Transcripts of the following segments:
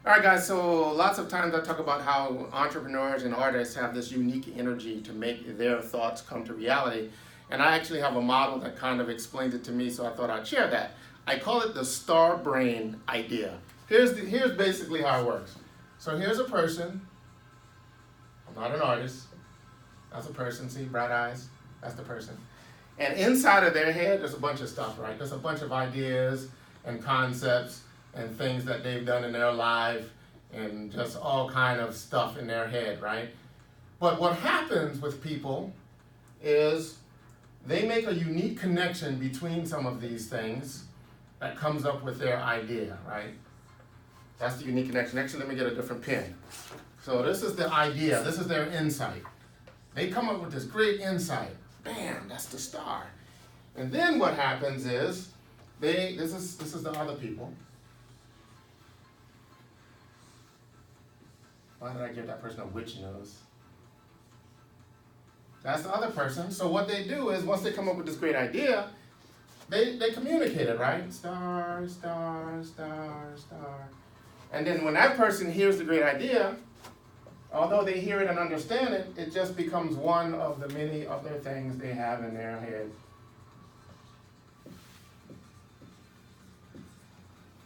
All right, guys, so lots of times I talk about how entrepreneurs and artists have this unique energy to make their thoughts come to reality. And I actually have a model that kind of explains it to me, so I thought I'd share that. I call it the star brain idea. Here's basically how it works. So here's a person. I'm not an artist. That's a person. See, bright eyes. That's the person. And inside of their head, there's a bunch of stuff, right? There's a bunch of ideas and concepts and things that they've done in their life and just all kind of stuff in their head, right? But what happens with people is they make a unique connection between some of these things that comes up with their idea, right? That's the unique connection. Actually, let me get a different pen. So this is the idea. This is their insight. They come up with this great insight. Bam, that's the star. And then what happens is this is the other people. Why did I give that person a witch nose? That's the other person. So what they do is once they come up with this great idea, they communicate it, right? Star, star, star, star. And then when that person hears the great idea, although they hear it and understand it, it just becomes one of the many other things they have in their head.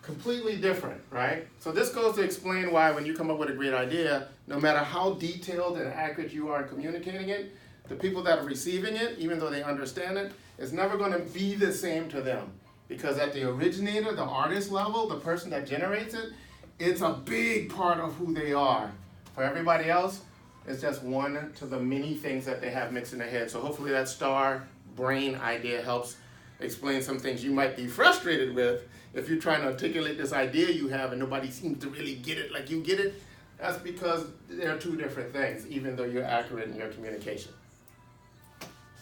Completely different, right? So this goes to explain why when you come up with a great idea, no matter how detailed and accurate you are in communicating it, the people that are receiving it, even though they understand it, it's never going to be the same to them. Because at the originator, the artist level, the person that generates it, it's a big part of who they are. For everybody else, it's just one to the many things that they have mixed in their head. So hopefully that star brain idea helps explain some things you might be frustrated with if you're trying to articulate this idea you have and nobody seems to really get it like you get it. That's because they're two different things, even though you're accurate in your communication.